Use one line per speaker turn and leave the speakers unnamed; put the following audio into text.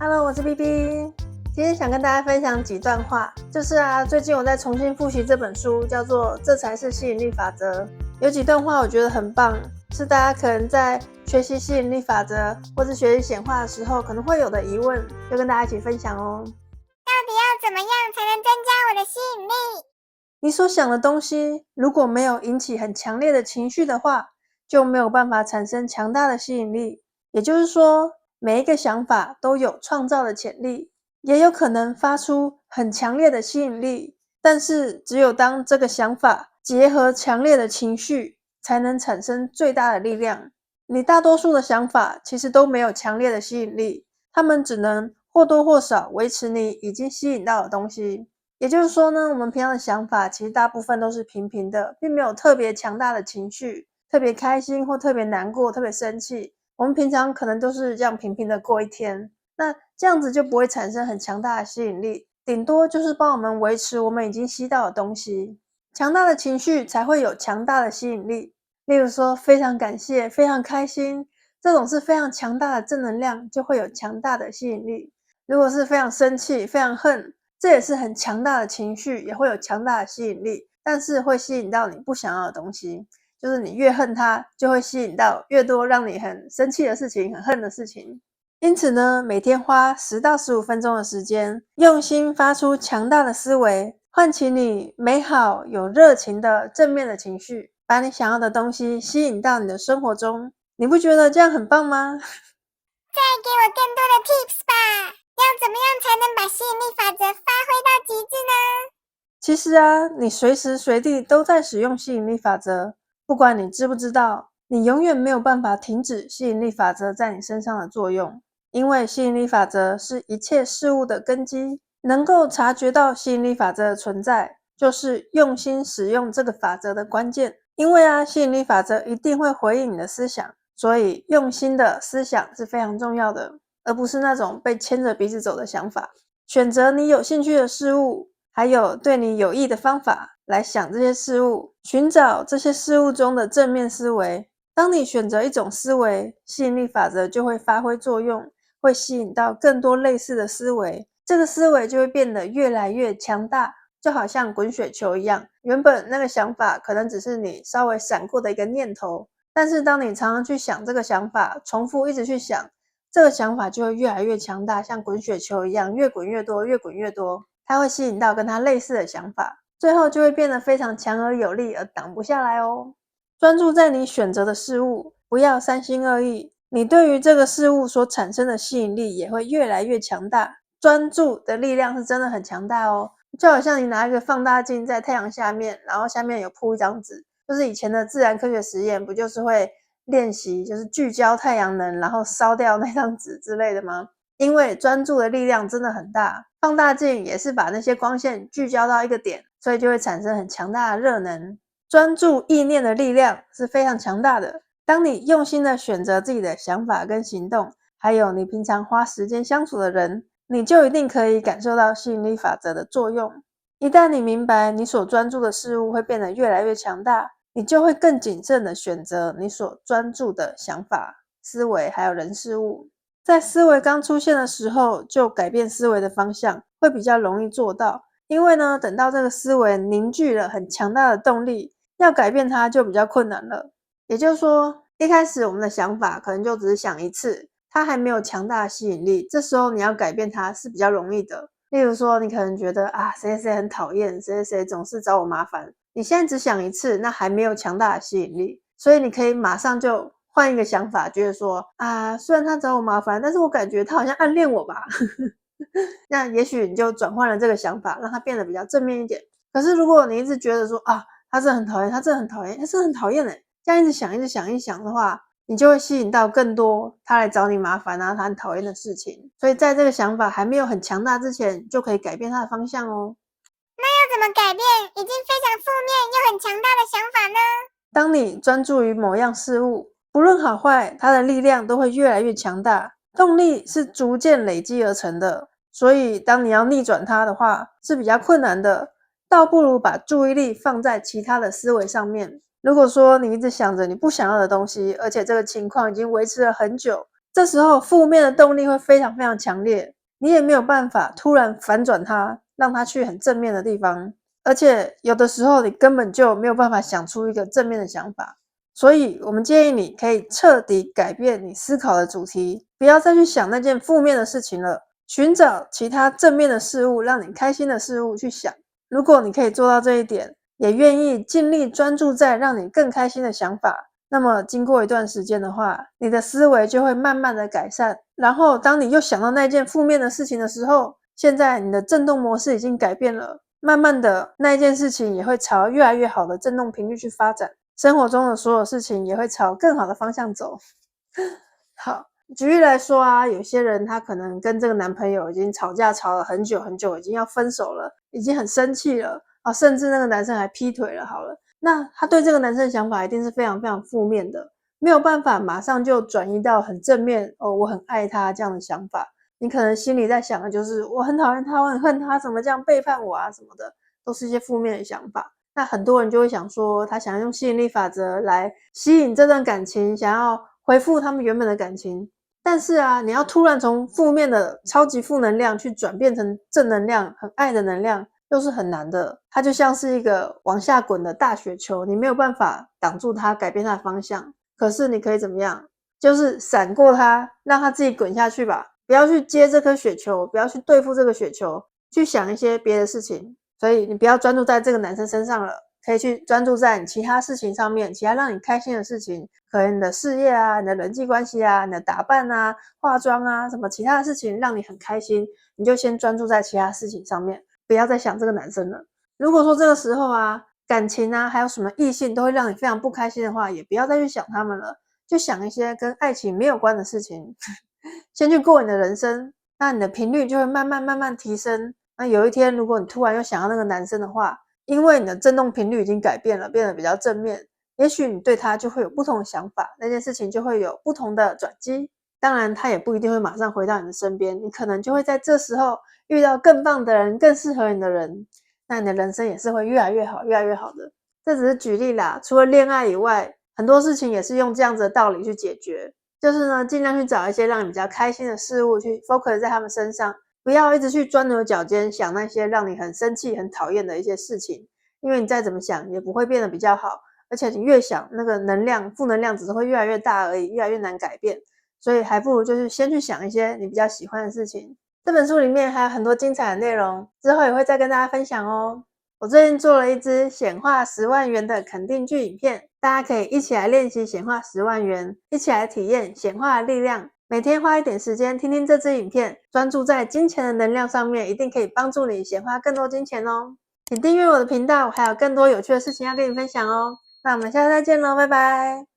Hello，我是 BB，今天想跟大家分享几段话，就是最近我在重新复习这本书，叫做《这才是吸引力法则》。有几段话我觉得很棒，是大家可能在学习吸引力法则或是学习显化的时候可能会有的疑问，就跟大家一起分享哦。
到底要怎么样才能增加我的吸引力？
你所想的东西如果没有引起很强烈的情绪的话，就没有办法产生强大的吸引力。也就是说，每一个想法都有创造的潜力，也有可能发出很强烈的吸引力，但是只有当这个想法结合强烈的情绪，才能产生最大的力量。你大多数的想法其实都没有强烈的吸引力，它们只能或多或少维持你已经吸引到的东西。也就是说呢，我们平常的想法其实大部分都是平平的，并没有特别强大的情绪，特别开心或特别难过，特别生气。我们平常可能都是这样平平的过一天，那这样子就不会产生很强大的吸引力，顶多就是帮我们维持我们已经吸到的东西。强大的情绪才会有强大的吸引力，例如说非常感谢、非常开心，这种是非常强大的正能量，就会有强大的吸引力。如果是非常生气、非常恨，这也是很强大的情绪，也会有强大的吸引力，但是会吸引到你不想要的东西。就是你越恨它，就会吸引到越多让你很生气的事情、很恨的事情。因此呢，每天花10到15分钟的时间，用心发出强大的思维，唤起你美好、有热情的正面的情绪，把你想要的东西吸引到你的生活中。你不觉得这样很棒吗？
再给我更多的 tips 吧！要怎么样才能把吸引力法则发挥到极致呢？
其实你随时随地都在使用吸引力法则，不管你知不知道，你永远没有办法停止吸引力法则在你身上的作用，因为吸引力法则是一切事物的根基。能够察觉到吸引力法则的存在，就是用心使用这个法则的关键。因为吸引力法则一定会回应你的思想，所以用心的思想是非常重要的，而不是那种被牵着鼻子走的想法。选择你有兴趣的事物，还有对你有益的方法来想这些事物，寻找这些事物中的正面思维。当你选择一种思维，吸引力法则就会发挥作用，会吸引到更多类似的思维，这个思维就会变得越来越强大，就好像滚雪球一样。原本那个想法可能只是你稍微闪过的一个念头，但是当你常常去想这个想法，重复一直去想，这个想法就会越来越强大，像滚雪球一样，越滚越多，越滚越多。它会吸引到跟它类似的想法，最后就会变得非常强而有力，而挡不下来哦。专注在你选择的事物，不要三心二意，你对于这个事物所产生的吸引力也会越来越强大。专注的力量是真的很强大哦，就好像你拿一个放大镜在太阳下面，然后下面有铺一张纸，就是以前的自然科学实验不就是会练习就是聚焦太阳能，然后烧掉那张纸之类的吗？因为专注的力量真的很大，放大镜也是把那些光线聚焦到一个点，所以就会产生很强大的热能。专注意念的力量是非常强大的，当你用心的选择自己的想法跟行动，还有你平常花时间相处的人，你就一定可以感受到吸引力法则的作用。一旦你明白你所专注的事物会变得越来越强大，你就会更谨慎的选择你所专注的想法、思维还有人事物。在思维刚出现的时候，就改变思维的方向，会比较容易做到。因为呢，等到这个思维凝聚了很强大的动力，要改变它就比较困难了。也就是说，一开始我们的想法可能就只是想一次，它还没有强大的吸引力，这时候你要改变它是比较容易的。例如说，你可能觉得谁谁谁很讨厌，谁谁谁总是找我麻烦。你现在只想一次，那还没有强大的吸引力，所以你可以马上就换一个想法，觉得说虽然他找我麻烦，但是我感觉他好像暗恋我吧。那也许你就转换了这个想法，让它变得比较正面一点。可是如果你一直觉得说他真的很讨厌，他真的很讨厌，他真的很讨厌这样一直想一直想一直想的话，你就会吸引到更多他来找你麻烦他很讨厌的事情。所以在这个想法还没有很强大之前，就可以改变它的方向哦。
那要怎么改变已经非常负面又很强大的想法呢？
当你专注于某样事物，不论好坏，它的力量都会越来越强大。动力是逐渐累积而成的，所以当你要逆转它的话，是比较困难的，倒不如把注意力放在其他的思维上面。如果说你一直想着你不想要的东西，而且这个情况已经维持了很久，这时候负面的动力会非常非常强烈，你也没有办法突然反转它，让它去很正面的地方，而且有的时候你根本就没有办法想出一个正面的想法。所以我们建议你可以彻底改变你思考的主题，不要再去想那件负面的事情了，寻找其他正面的事物，让你开心的事物去想。如果你可以做到这一点，也愿意尽力专注在让你更开心的想法，那么经过一段时间的话，你的思维就会慢慢的改善，然后当你又想到那件负面的事情的时候，现在你的振动模式已经改变了，慢慢的那一件事情也会朝越来越好的振动频率去发展，生活中的所有事情也会朝更好的方向走。好，举例来说啊，有些人他可能跟这个男朋友已经吵架吵了很久很久，已经要分手了，已经很生气了啊，甚至那个男生还劈腿了好了，那他对这个男生的想法一定是非常非常负面的，没有办法马上就转移到很正面哦，我很爱他这样的想法。你可能心里在想的就是我很讨厌他，我很恨他，怎么这样背叛我啊什么的，都是一些负面的想法。那很多人就会想说，他想要用吸引力法则来吸引这段感情，想要恢复他们原本的感情。但是啊，你要突然从负面的超级负能量去转变成正能量、很爱的能量，又是很难的。它就像是一个往下滚的大雪球，你没有办法挡住它，改变它的方向。可是你可以怎么样？就是闪过它，让它自己滚下去吧。不要去接这颗雪球，不要去对付这个雪球，去想一些别的事情。所以你不要专注在这个男生身上了，可以去专注在你其他事情上面，其他让你开心的事情，可能你的事业啊，你的人际关系啊，你的打扮啊，化妆啊，什么其他的事情让你很开心，你就先专注在其他事情上面，不要再想这个男生了。如果说这个时候啊，感情啊，还有什么异性都会让你非常不开心的话，也不要再去想他们了，就想一些跟爱情没有关的事情，先去过你的人生，那你的频率就会慢慢提升。那有一天，如果你突然又想要那个男生的话，因为你的振动频率已经改变了，变得比较正面，也许你对他就会有不同的想法，那件事情就会有不同的转机。当然，他也不一定会马上回到你的身边，你可能就会在这时候遇到更棒的人，更适合你的人，那你的人生也是会越来越好，越来越好的。这只是举例啦，除了恋爱以外，很多事情也是用这样子的道理去解决。就是呢，尽量去找一些让你比较开心的事物，去 focus 在他们身上，不要一直去钻牛角尖，想那些让你很生气、很讨厌的一些事情，因为你再怎么想也不会变得比较好，而且你越想，那个能量、负能量只是会越来越大而已，越来越难改变。所以还不如就是先去想一些你比较喜欢的事情。这本书里面还有很多精彩的内容，之后也会再跟大家分享哦。我最近做了一支显化10万元的肯定句影片，大家可以一起来练习显化10万元，一起来体验显化的力量。每天花一点时间听听这支影片，专注在金钱的能量上面，一定可以帮助你显化更多金钱哦。请订阅我的频道，还有更多有趣的事情要跟你分享哦。那我们下次再见咯，拜拜。